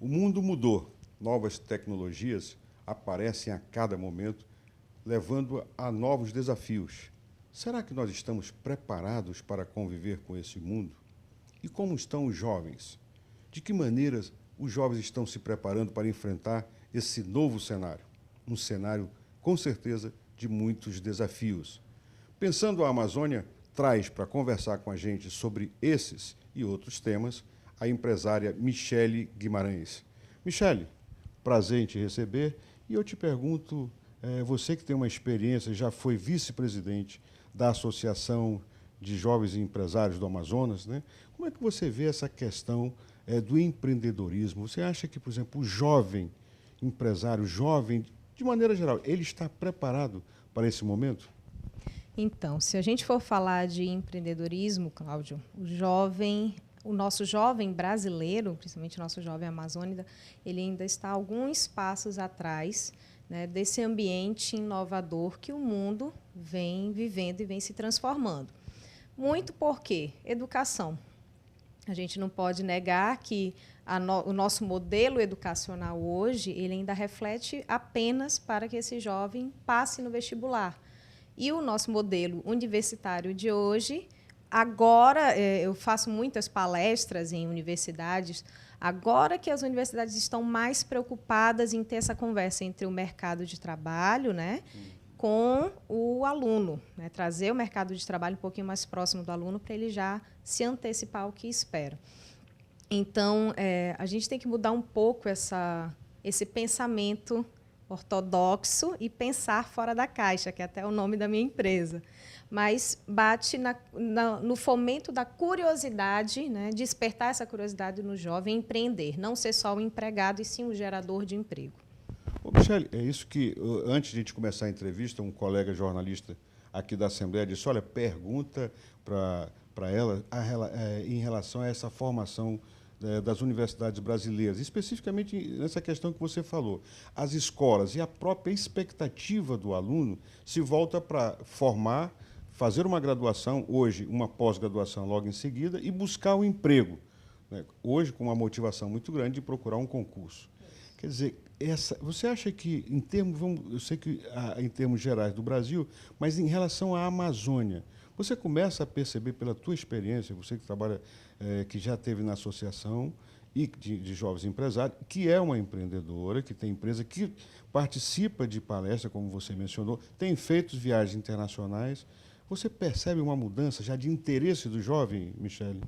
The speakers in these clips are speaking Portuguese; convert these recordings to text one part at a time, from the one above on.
O mundo mudou, novas tecnologias aparecem a cada momento, levando a novos desafios. Será que nós estamos preparados para conviver com esse mundo? E como estão os jovens? De que maneiras os jovens estão se preparando para enfrentar esse novo cenário? Um cenário, com certeza, de muitos desafios. Pensando a Amazônia, traz para conversar com a gente sobre esses e outros temas a empresária Michele Guimarães. Michele, prazer em te receber. E eu te pergunto, você que tem uma experiência, já foi vice-presidente da Associação de Jovens Empresários do Amazonas, né? Como é que você vê essa questão do empreendedorismo? Você acha que, por exemplo, o jovem empresário, jovem, de maneira geral, ele está preparado para esse momento? Então, se a gente for falar de empreendedorismo, Cláudio, o nosso jovem brasileiro, principalmente o nosso jovem amazônida, ele ainda está alguns passos atrás, né, desse ambiente inovador que o mundo vem vivendo e vem se transformando. Muito por quê? Educação. A gente não pode negar que o nosso modelo educacional hoje ele ainda reflete apenas para que esse jovem passe no vestibular. E o nosso modelo universitário de hoje, agora, eu faço muitas palestras em universidades, agora que as universidades estão mais preocupadas em ter essa conversa entre o mercado de trabalho, né, com o aluno, né, trazer o mercado de trabalho um pouquinho mais próximo do aluno para ele já se antecipar ao que espera. Então, a gente tem que mudar um pouco esse pensamento ortodoxo e pensar fora da caixa, que é até o nome da minha empresa. Mas bate no fomento da curiosidade, né, despertar essa curiosidade no jovem empreender, não ser só um empregado e sim um gerador de emprego. Ô, Michele, é isso que, antes de a gente começar a entrevista, um colega jornalista aqui da Assembleia disse, olha, pergunta para ela em relação a essa formação das universidades brasileiras, especificamente nessa questão que você falou. As escolas e a própria expectativa do aluno se volta para formar, fazer uma graduação, hoje uma pós-graduação logo em seguida, e buscar um emprego, né? Hoje com uma motivação muito grande de procurar um concurso. Quer dizer, você acha que, em termos, eu sei que em termos gerais do Brasil, mas em relação à Amazônia, você começa a perceber pela tua experiência, você que trabalha, que já esteve na associação e de jovens empresários, que é uma empreendedora, que tem empresa, que participa de palestras, como você mencionou, tem feito viagens internacionais. Você percebe uma mudança já de interesse do jovem, Michele?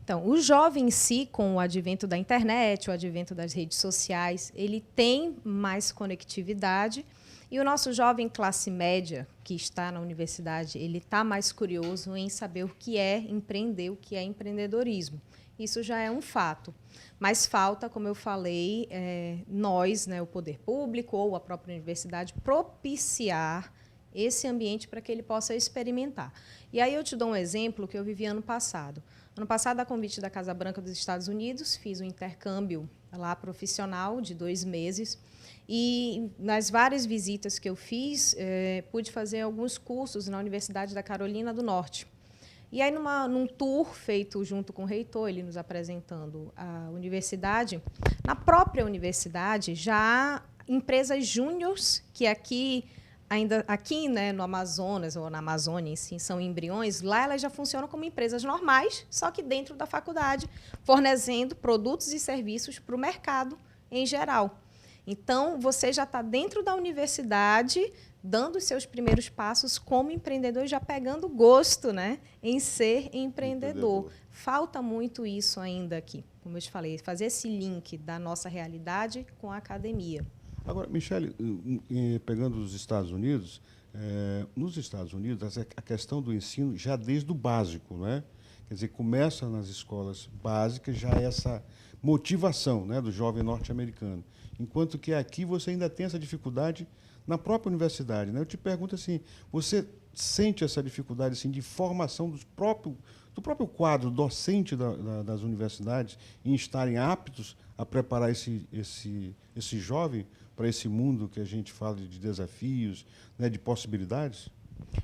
Então, o jovem em si, com o advento da internet, o advento das redes sociais, ele tem mais conectividade. E o nosso jovem classe média, que está na universidade, ele está mais curioso em saber o que é empreender, o que é empreendedorismo. Isso já é um fato. Mas falta, como eu falei, nós, né, o poder público ou a própria universidade, propiciar esse ambiente para que ele possa experimentar. E aí eu te dou um exemplo que eu vivi ano passado. Ano passado, a convite da Casa Branca dos Estados Unidos, fiz um intercâmbio lá profissional de 2 meses. E nas várias visitas que eu fiz, pude fazer alguns cursos na Universidade da Carolina do Norte. E aí, num tour feito junto com o reitor, ele nos apresentando a universidade, na própria universidade, já há empresas júniores, que aqui, né, no Amazonas, ou na Amazônia, em si, são embriões, lá elas já funcionam como empresas normais, só que dentro da faculdade, fornecendo produtos e serviços para o mercado em geral. Então, você já está dentro da universidade, dando os seus primeiros passos como empreendedor, já pegando gosto, né, em ser empreendedor. Falta muito isso ainda aqui, como eu te falei, fazer esse link da nossa realidade com a academia. Agora, Michele, pegando os Estados Unidos, nos Estados Unidos, a questão do ensino já desde o básico, né? Quer dizer, começa nas escolas básicas já essa motivação, né, do jovem norte-americano. Enquanto que aqui você ainda tem essa dificuldade na própria universidade, né? Eu te pergunto assim, você sente essa dificuldade assim, de formação do próprio quadro docente das universidades em estarem aptos a preparar esse jovem para esse mundo que a gente fala de desafios, né, de possibilidades?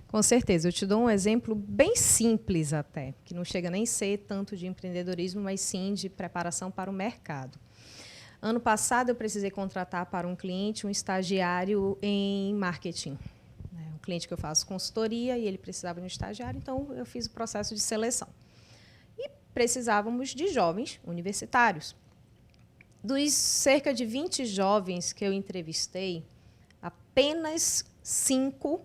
Com certeza. Eu te dou um exemplo bem simples até, que não chega nem a ser tanto de empreendedorismo, mas sim de preparação para o mercado. Ano passado, eu precisei contratar para um cliente um estagiário em marketing. Um cliente que eu faço consultoria e ele precisava de um estagiário, então eu fiz o processo de seleção. E precisávamos de jovens universitários. Dos cerca de 20 jovens que eu entrevistei, apenas 5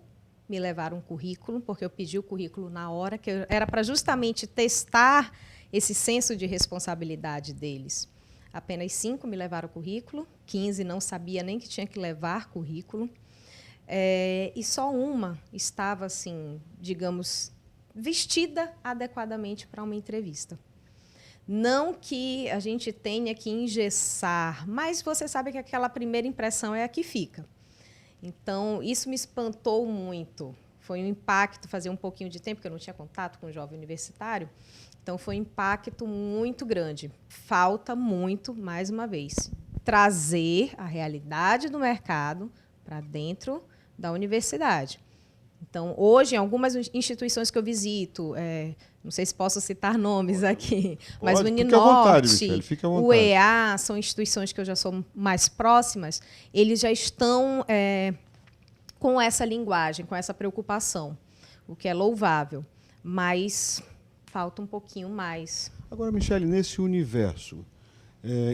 me levaram um currículo, porque eu pedi o currículo na hora, que era para justamente testar esse senso de responsabilidade deles. Apenas 5 me levaram o currículo, 15 não sabia nem que tinha que levar currículo. E só uma estava, assim, digamos, vestida adequadamente para uma entrevista. Não que a gente tenha que engessar, mas você sabe que aquela primeira impressão é a que fica. Então, isso me espantou muito. Foi um impacto, fazia um pouquinho de tempo que eu não tinha contato com o jovem universitário, então foi um impacto muito grande. Falta muito, mais uma vez, trazer a realidade do mercado para dentro da universidade. Então, hoje, em algumas instituições que eu visito, não sei se posso citar nomes aqui, mas o Uninorte, o EA, são instituições que eu já sou mais próximas, eles já estão com essa linguagem, com essa preocupação, o que é louvável, mas falta um pouquinho mais. Agora, Michele, nesse universo,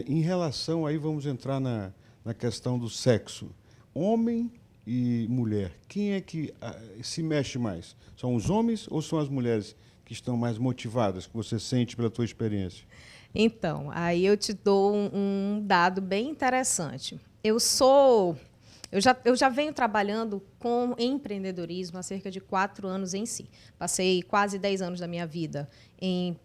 em relação, aí vamos entrar na questão do sexo, homem e mulher, quem é que se mexe mais? São os homens ou são as mulheres que estão mais motivadas, que você sente pela tua experiência? Então, aí eu te dou um dado bem interessante. Eu já venho trabalhando com empreendedorismo há cerca de 4 anos em si. Passei quase 10 anos da minha vida em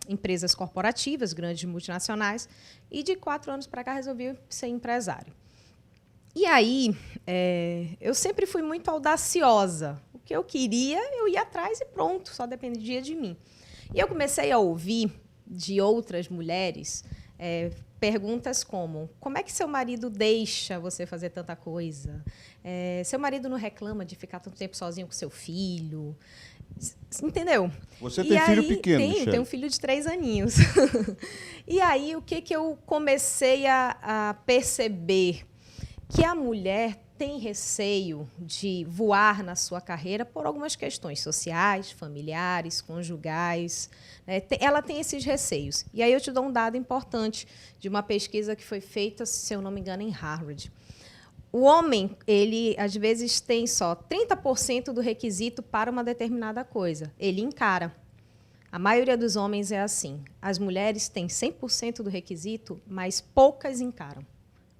empresas corporativas, grandes multinacionais, e de 4 anos para cá resolvi ser empresário. E aí, eu sempre fui muito audaciosa. O que eu queria, eu ia atrás e pronto, só dependia de mim. E eu comecei a ouvir de outras mulheres perguntas como é que seu marido deixa você fazer tanta coisa? Seu marido não reclama de ficar tanto tempo sozinho com seu filho? Entendeu? Você tem filho pequeno, Michele? Tenho um filho de 3 aninhos. E aí, o que eu comecei a perceber? Que a mulher tem receio de voar na sua carreira por algumas questões sociais, familiares, conjugais. Ela tem esses receios. E aí eu te dou um dado importante de uma pesquisa que foi feita, se eu não me engano, em Harvard. O homem, ele, às vezes, tem só 30% do requisito para uma determinada coisa. Ele encara. A maioria dos homens é assim. As mulheres têm 100% do requisito, mas poucas encaram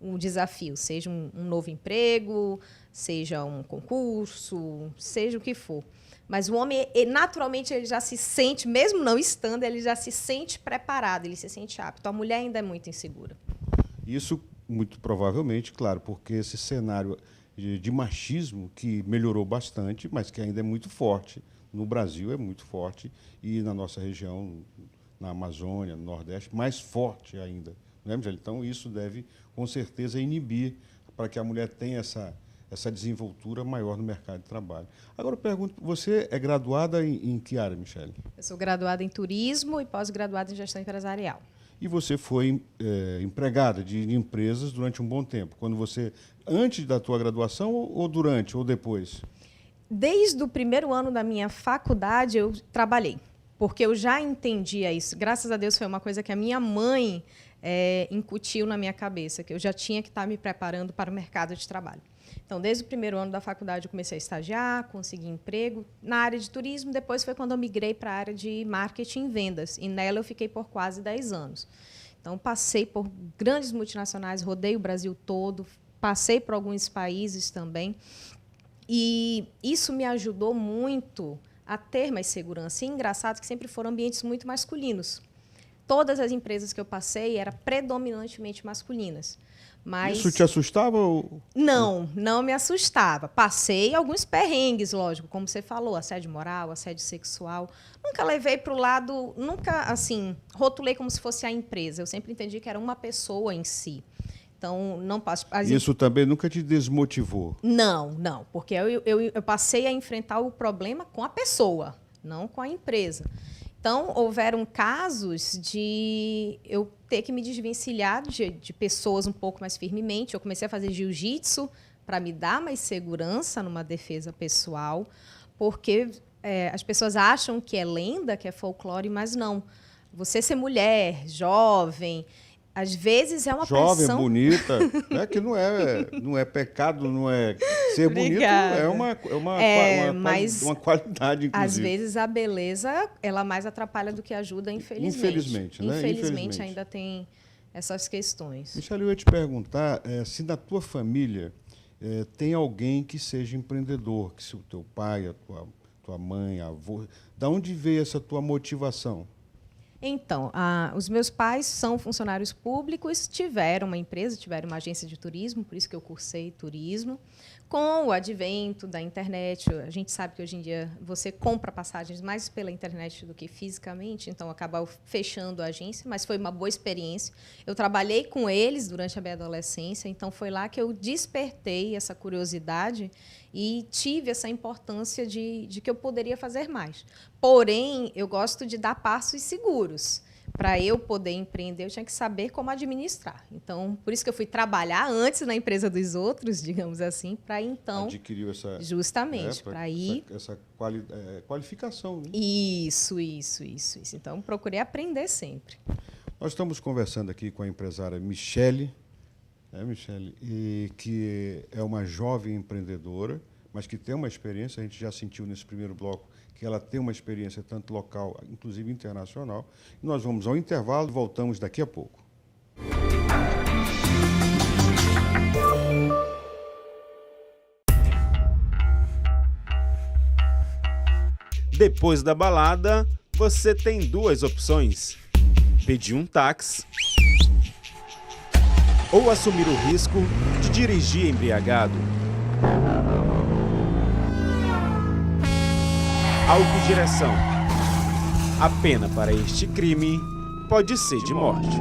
um desafio, seja um novo emprego, seja um concurso, seja o que for. Mas o homem, naturalmente, ele já se sente, mesmo não estando, ele já se sente preparado, ele se sente apto. A mulher ainda é muito insegura. Isso, muito provavelmente, claro, porque esse cenário de machismo, que melhorou bastante, mas que ainda é muito forte, no Brasil é muito forte, e na nossa região, na Amazônia, no Nordeste, mais forte ainda. Não é, Michele? Então, isso deve, com certeza, inibir para que a mulher tenha essa desenvoltura maior no mercado de trabalho. Agora, eu pergunto, você é graduada em que área, Michele? Eu sou graduada em turismo e pós-graduada em gestão empresarial. E você foi empregada de empresas durante um bom tempo. Antes da tua graduação ou durante ou depois? Desde o primeiro ano da minha faculdade, eu trabalhei, porque eu já entendia isso. Graças a Deus, foi uma coisa que a minha mãe incutiu na minha cabeça, que eu já tinha que estar me preparando para o mercado de trabalho. Então, desde o primeiro ano da faculdade, eu comecei a estagiar, consegui emprego na área de turismo. Depois foi quando eu migrei para a área de marketing e vendas. E nela eu fiquei por quase 10 anos. Então, passei por grandes multinacionais, rodei o Brasil todo, passei por alguns países também. E isso me ajudou muito a ter mais segurança. E engraçado que sempre foram ambientes muito masculinos. Todas as empresas que eu passei eram predominantemente masculinas. Mas isso te assustava? Não, não me assustava. Passei alguns perrengues, lógico, como você falou, assédio moral, assédio sexual. Nunca levei para o lado, nunca assim, rotulei como se fosse a empresa. Eu sempre entendi que era uma pessoa em si. Então, não passo. Isso também nunca te desmotivou? Não, porque eu passei a enfrentar o problema com a pessoa, não com a empresa. Então, houveram casos de eu ter que me desvencilhar de pessoas um pouco mais firmemente. Eu comecei a fazer jiu-jitsu para me dar mais segurança numa defesa pessoal, porque as pessoas acham que é lenda, que é folclore, mas não. Você ser mulher, jovem, às vezes é uma jovem, pressão... bonita, né? Que não é pecado, não é ser bonito, é uma qualidade, inclusive. Às vezes a beleza ela mais atrapalha do que ajuda, infelizmente. Infelizmente, né? Infelizmente ainda tem essas questões. Michele, eu ia te perguntar se na tua família tem alguém que seja empreendedor, que se o teu pai, a tua mãe, a avô, da onde veio essa tua motivação? Então, os meus pais são funcionários públicos, tiveram uma empresa, tiveram uma agência de turismo, por isso que eu cursei turismo. Com o advento da internet, a gente sabe que hoje em dia você compra passagens mais pela internet do que fisicamente, então acabou fechando a agência, mas foi uma boa experiência. Eu trabalhei com eles durante a minha adolescência, então foi lá que eu despertei essa curiosidade e tive essa importância de que eu poderia fazer mais. Porém, eu gosto de dar passos seguros. Para eu poder empreender, eu tinha que saber como administrar. Então, por isso que eu fui trabalhar antes na empresa dos outros, digamos assim, para então... Adquiriu essa... Justamente, para ir... Essa qualificação. Né? Isso. Então, procurei aprender sempre. Nós estamos conversando aqui com a empresária Michele, que é uma jovem empreendedora, mas que tem uma experiência, a gente já sentiu nesse primeiro bloco, que ela tem uma experiência tanto local, inclusive internacional. E nós vamos ao intervalo e voltamos daqui a pouco. Depois da balada, você tem duas opções: pedir um táxi ou assumir o risco de dirigir embriagado. Autodireção. A pena para este crime pode ser de morte.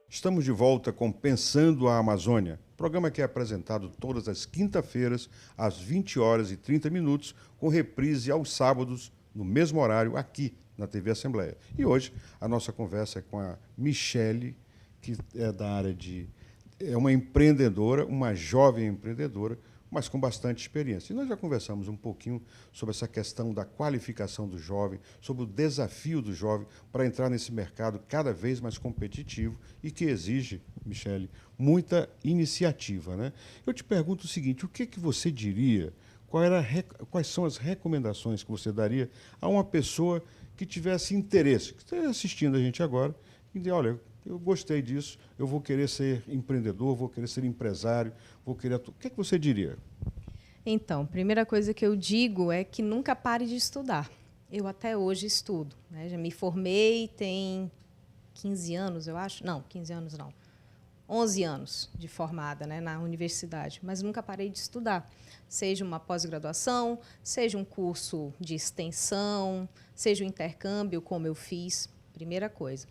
Estamos de volta com Pensando a Amazônia, programa que é apresentado todas as quinta-feiras, às 20h30, com reprise aos sábados, no mesmo horário, aqui na TV Assembleia. E hoje a nossa conversa é com a Michele, que é da área de... é uma empreendedora, uma jovem empreendedora, mas com bastante experiência. E nós já conversamos um pouquinho sobre essa questão da qualificação do jovem, sobre o desafio do jovem para entrar nesse mercado cada vez mais competitivo e que exige, Michele, muita iniciativa, né? Eu te pergunto o seguinte, o que você diria, quais são as recomendações que você daria a uma pessoa que tivesse interesse, que esteja assistindo a gente agora, e dizer, olha, eu gostei disso, eu vou querer ser empreendedor, vou querer ser empresário, vou querer... O que você diria? Então, a primeira coisa que eu digo é que nunca pare de estudar. Eu até hoje estudo, né? Já me formei tem 15 anos, eu acho. Não, 15 anos não. 11 anos de formada, né, na universidade, mas nunca parei de estudar. Seja uma pós-graduação, seja um curso de extensão, seja um intercâmbio, como eu fiz, primeira coisa.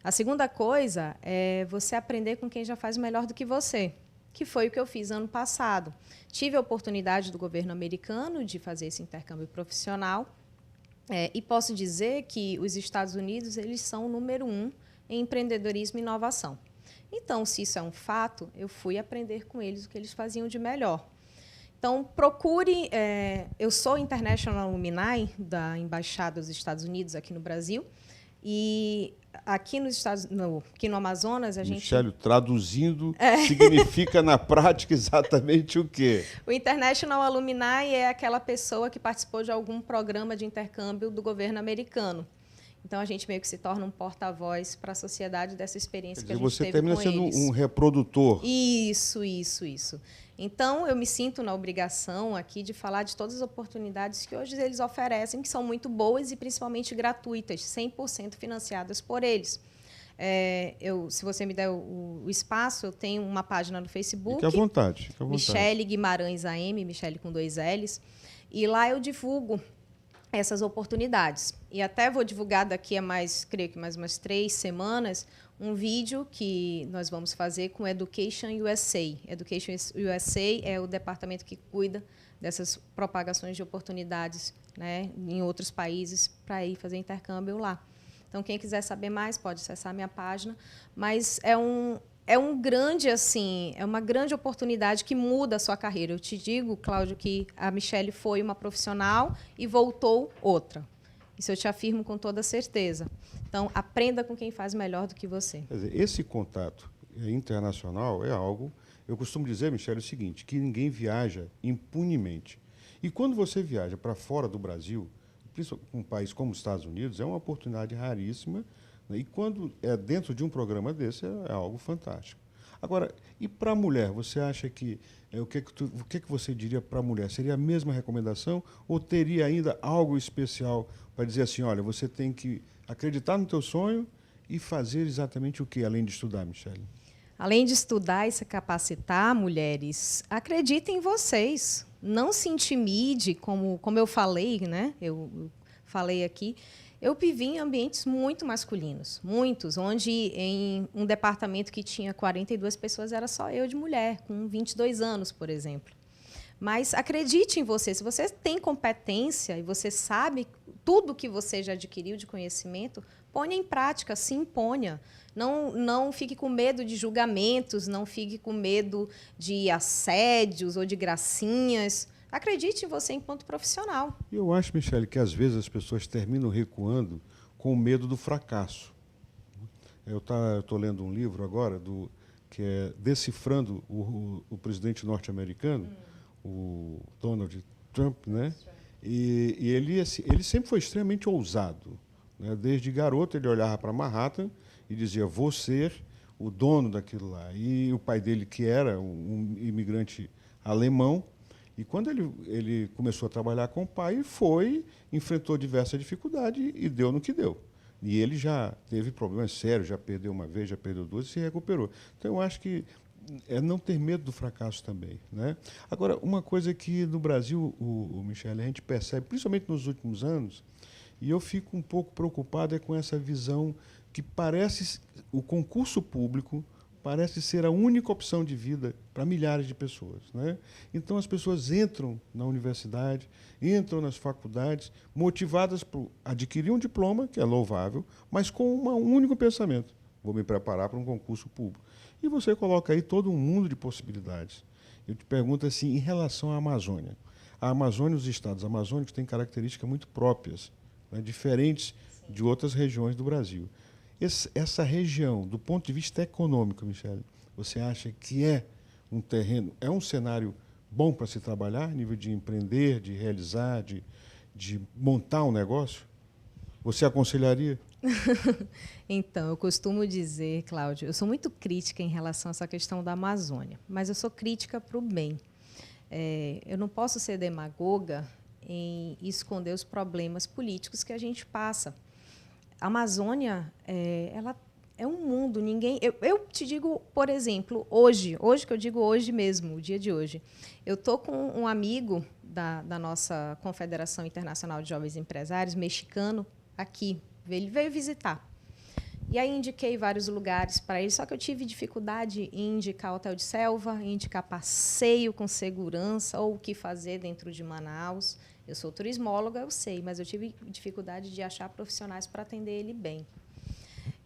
A segunda coisa é você aprender com quem já faz melhor do que você, que foi o que eu fiz ano passado. Tive a oportunidade do governo americano de fazer esse intercâmbio profissional e posso dizer que os Estados Unidos eles são o número 1 em empreendedorismo e inovação. Então, se isso é um fato, eu fui aprender com eles o que eles faziam de melhor. Então, procure... eu sou International Alumni da Embaixada dos Estados Unidos aqui no Brasil. E aqui no Amazonas, a gente... Michele, traduzindo, significa na prática exatamente o quê? O International Alumni é aquela pessoa que participou de algum programa de intercâmbio do governo americano. Então, a gente meio que se torna um porta-voz para a sociedade dessa experiência que a gente teve com eles. Você termina sendo um reprodutor. Isso. Então, eu me sinto na obrigação aqui de falar de todas as oportunidades que hoje eles oferecem, que são muito boas e principalmente gratuitas, 100% financiadas por eles. Se você me der o espaço, eu tenho uma página no Facebook. Fique à vontade. Michele Guimarães AM, Michele com 2 L's. E lá eu divulgo essas oportunidades. E até vou divulgar daqui a creio que mais umas 3 semanas, um vídeo que nós vamos fazer com Education USA. Education USA é o departamento que cuida dessas propagações de oportunidades, né, em outros países para ir fazer intercâmbio lá. Então, quem quiser saber mais, pode acessar a minha página. Mas é uma grande oportunidade que muda a sua carreira. Eu te digo, Cláudio, que a Michele foi uma profissional e voltou outra. Isso eu te afirmo com toda certeza. Então, aprenda com quem faz melhor do que você. Quer dizer, esse contato internacional é algo... Eu costumo dizer, Michele, o seguinte, que ninguém viaja impunemente. E quando você viaja para fora do Brasil, principalmente um país como os Estados Unidos, é uma oportunidade raríssima. E quando é dentro de um programa desse, é algo fantástico. Agora, e para a mulher, você acha que... o que você diria para a mulher? Seria a mesma recomendação ou teria ainda algo especial para dizer assim, olha, você tem que acreditar no teu sonho e fazer exatamente o quê, além de estudar, Michele? Além de estudar e se capacitar, mulheres, acreditem em vocês. Não se intimide, como eu falei, né? Eu falei aqui. Eu vivi em ambientes muito masculinos, muitos, onde em um departamento que tinha 42 pessoas era só eu de mulher, com 22 anos, por exemplo. Mas acredite em você. Se você tem competência e você sabe tudo que você já adquiriu de conhecimento, ponha em prática, se imponha. Não fique com medo de julgamentos, não fique com medo de assédios ou de gracinhas. Acredite em você enquanto profissional. Eu acho, Michele, que às vezes as pessoas terminam recuando com medo do fracasso. Eu estou lendo um livro agora que é Decifrando o Presidente Norte-Americano, o Donald Trump, né? E ele sempre foi extremamente ousado, né? Desde garoto ele olhava para Manhattan e dizia, vou ser o dono daquilo lá. E o pai dele, que era um imigrante alemão, e quando ele começou a trabalhar com o pai, enfrentou diversas dificuldades e deu no que deu. E ele já teve problemas sérios, já perdeu uma vez, já perdeu 2 e se recuperou. Então, eu acho que é não ter medo do fracasso também, né? Agora, uma coisa que no Brasil, Michele, a gente percebe, principalmente nos últimos anos, e eu fico um pouco preocupado com essa visão que parece o concurso público parece ser a única opção de vida para milhares de pessoas, né? Então, as pessoas entram na universidade, entram nas faculdades, motivadas por adquirir um diploma, que é louvável, mas com um único pensamento: vou me preparar para um concurso público. E você coloca aí todo um mundo de possibilidades. Eu te pergunto assim, em relação à Amazônia. A Amazônia, os estados amazônicos têm características muito próprias, né, diferentes de outras regiões do Brasil. Essa região, do ponto de vista econômico, Michele, você acha que é um terreno, é um cenário bom para se trabalhar, a nível de empreender, de realizar, de montar um negócio? Você aconselharia? Então, eu costumo dizer, Cláudio, eu sou muito crítica em relação a essa questão da Amazônia, mas eu sou crítica para o bem. Eu não posso ser demagoga em esconder os problemas políticos que a gente passa. A Amazônia, ela é um mundo. Eu te digo, por exemplo, hoje que eu digo hoje mesmo, o dia de hoje, eu estou com um amigo da nossa Confederação Internacional de Jovens Empresários, mexicano, aqui. Ele veio visitar. E aí indiquei vários lugares para ele, só que eu tive dificuldade em indicar hotel de selva, em indicar passeio com segurança ou o que fazer dentro de Manaus. Eu sou turismóloga, eu sei, mas eu tive dificuldade de achar profissionais para atender ele bem.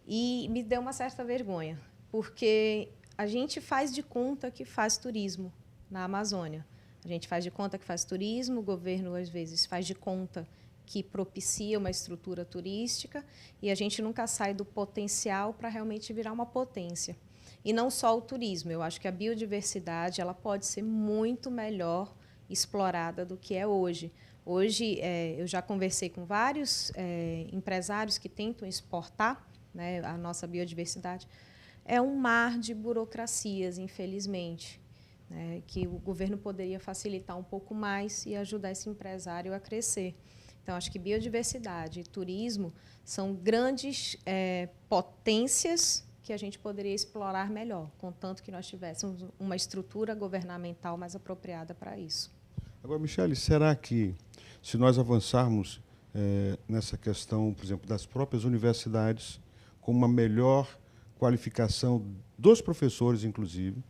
E me deu uma certa vergonha, porque a gente faz de conta que faz turismo na Amazônia. A gente faz de conta que faz turismo, o governo, às vezes, faz de conta que propicia uma estrutura turística, e a gente nunca sai do potencial para realmente virar uma potência. E não só o turismo, eu acho que a biodiversidade ela pode ser muito melhor explorada do que é hoje. Hoje, eu já conversei com vários empresários que tentam exportar, né, a nossa biodiversidade. É um mar de burocracias, infelizmente, né, que o governo poderia facilitar um pouco mais e ajudar esse empresário a crescer. Então, acho que biodiversidade e turismo são grandes potências que a gente poderia explorar melhor, contanto que nós tivéssemos uma estrutura governamental mais apropriada para isso. Agora, Michele, será que, se nós avançarmos nessa questão, por exemplo, das próprias universidades, com uma melhor qualificação dos professores, inclusive,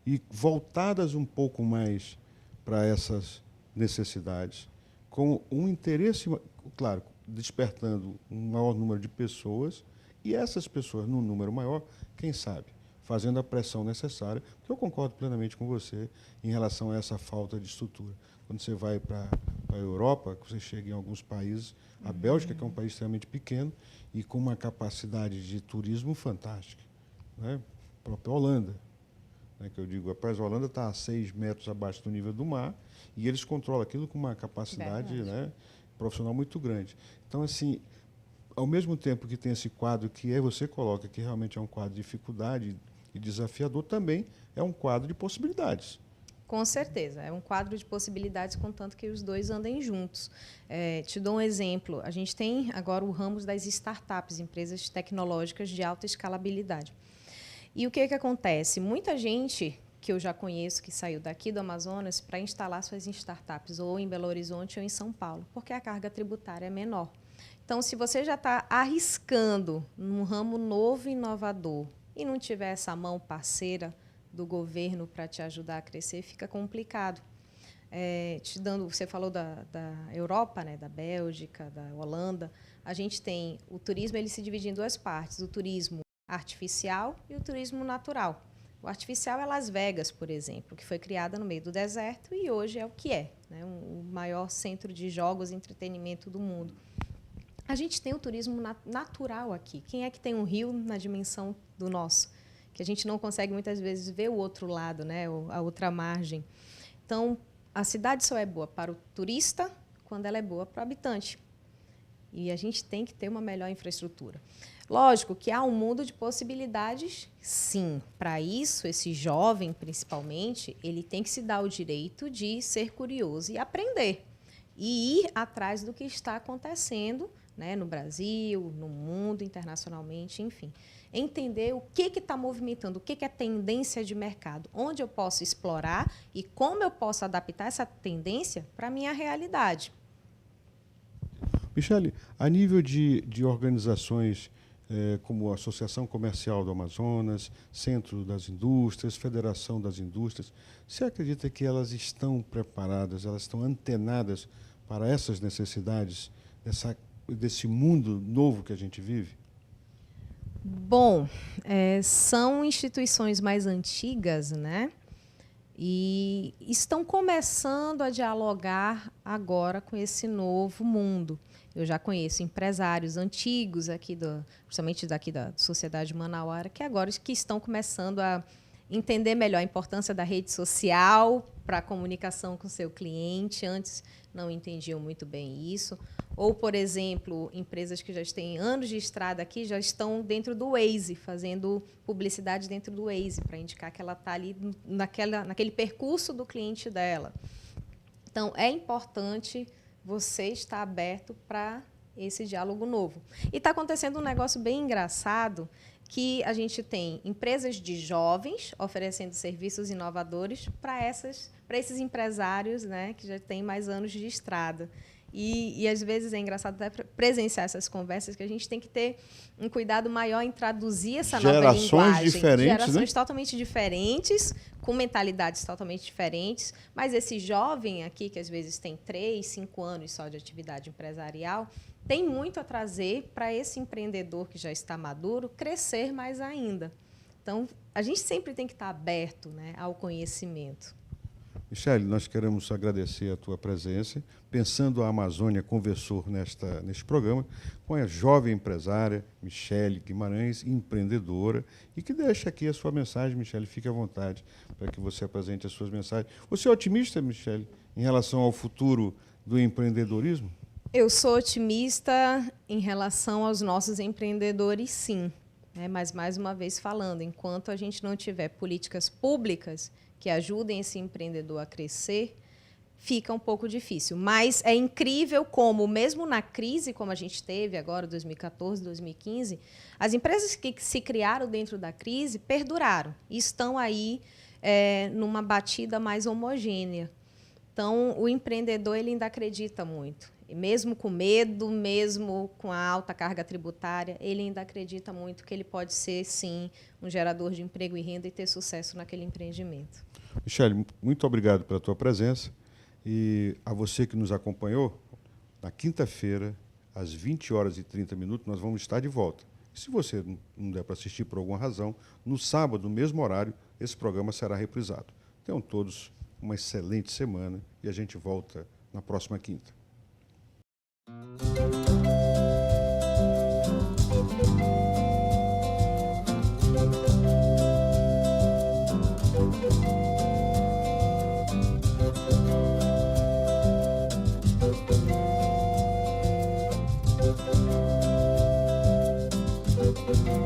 e voltadas um pouco mais para essas necessidades, com um interesse, claro, despertando um maior número de pessoas, e essas pessoas, num número maior, quem sabe, fazendo a pressão necessária, porque eu concordo plenamente com você em relação a essa falta de estrutura. Quando você vai para a Europa, você chega em alguns países, a Bélgica, que é um país extremamente pequeno, e com uma capacidade de turismo fantástica, né? A própria Holanda, né, que eu digo, rapaz, a Holanda está a 6 metros abaixo do nível do mar, e eles controlam aquilo com uma capacidade, né, profissional muito grande. Então, assim, ao mesmo tempo que tem esse quadro que você coloca, que realmente é um quadro de dificuldade e desafiador, também é um quadro de possibilidades. Com certeza, é um quadro de possibilidades, contanto que os dois andem juntos. Te dou um exemplo. A gente tem agora o ramo das startups, empresas tecnológicas de alta escalabilidade. E o que acontece? Muita gente que eu já conheço que saiu daqui do Amazonas para instalar suas startups ou em Belo Horizonte ou em São Paulo, porque a carga tributária é menor. Então, se você já está arriscando num ramo novo e inovador e não tiver essa mão parceira do governo para te ajudar a crescer, fica complicado. Você falou da Europa, né, da Bélgica, da Holanda. A gente tem o turismo, ele se divide em duas partes: o turismo artificial e o turismo natural. O artificial é Las Vegas, por exemplo, que foi criada no meio do deserto e hoje é o que é, né, o maior centro de jogos e entretenimento do mundo. A gente tem o turismo natural aqui. Quem é que tem um rio na dimensão do nosso? Que a gente não consegue, muitas vezes, ver o outro lado, né, a outra margem. Então, a cidade só é boa para o turista quando ela é boa para o habitante. E a gente tem que ter uma melhor infraestrutura. Lógico que há um mundo de possibilidades, sim. Para isso, esse jovem, principalmente, ele tem que se dar o direito de ser curioso e aprender. E ir atrás do que está acontecendo, né, no Brasil, no mundo, internacionalmente, enfim. Entender o que está movimentando, o que é tendência de mercado, onde eu posso explorar e como eu posso adaptar essa tendência para a minha realidade. Michele, a nível de organizações como a Associação Comercial do Amazonas, Centro das Indústrias, Federação das Indústrias, você acredita que elas estão preparadas, elas estão antenadas para essas necessidades desse mundo novo que a gente vive? Bom, são instituições mais antigas, né? E estão começando a dialogar agora com esse novo mundo. Eu já conheço empresários antigos aqui, principalmente daqui da Sociedade Manauara, que agora estão começando a entender melhor a importância da rede social para a comunicação com o seu cliente. Antes não entendiam muito bem isso. Ou, por exemplo, empresas que já têm anos de estrada aqui já estão dentro do Waze, fazendo publicidade dentro do Waze, para indicar que ela está ali naquele percurso do cliente dela. Então, é importante você estar aberto para esse diálogo novo. E está acontecendo um negócio bem engraçado, que a gente tem empresas de jovens oferecendo serviços inovadores para esses empresários, né, que já têm mais anos de estrada. E às vezes é engraçado até presenciar essas conversas, que a gente tem que ter um cuidado maior em traduzir essa nova linguagem. Gerações diferentes, Gerações né? totalmente diferentes, com mentalidades totalmente diferentes. Mas esse jovem aqui, que às vezes tem 3, 5 anos só de atividade empresarial, tem muito a trazer para esse empreendedor que já está maduro crescer mais ainda. Então, a gente sempre tem que estar aberto, né, ao conhecimento. Michele, nós queremos agradecer a tua presença. Pensando a Amazônia conversou neste programa com a jovem empresária Michele Guimarães, empreendedora, e que deixa aqui a sua mensagem. Michele, fique à vontade para que você apresente as suas mensagens. Você é otimista, Michele, em relação ao futuro do empreendedorismo? Eu sou otimista em relação aos nossos empreendedores, sim. Mas, mais uma vez falando, enquanto a gente não tiver políticas públicas que ajudem esse empreendedor a crescer, fica um pouco difícil. Mas é incrível como, mesmo na crise, como a gente teve agora, 2014, 2015, as empresas que se criaram dentro da crise perduraram e estão aí numa batida mais homogênea. Então, o empreendedor ele ainda acredita muito. E mesmo com medo, mesmo com a alta carga tributária, ele ainda acredita muito que ele pode ser, sim, um gerador de emprego e renda e ter sucesso naquele empreendimento. Michele, muito obrigado pela tua presença. E a você que nos acompanhou, na quinta-feira, às 20h30, nós vamos estar de volta. E se você não der para assistir por alguma razão, no sábado, no mesmo horário, esse programa será reprisado. Tenham todos uma excelente semana e a gente volta na próxima quinta. Thank you.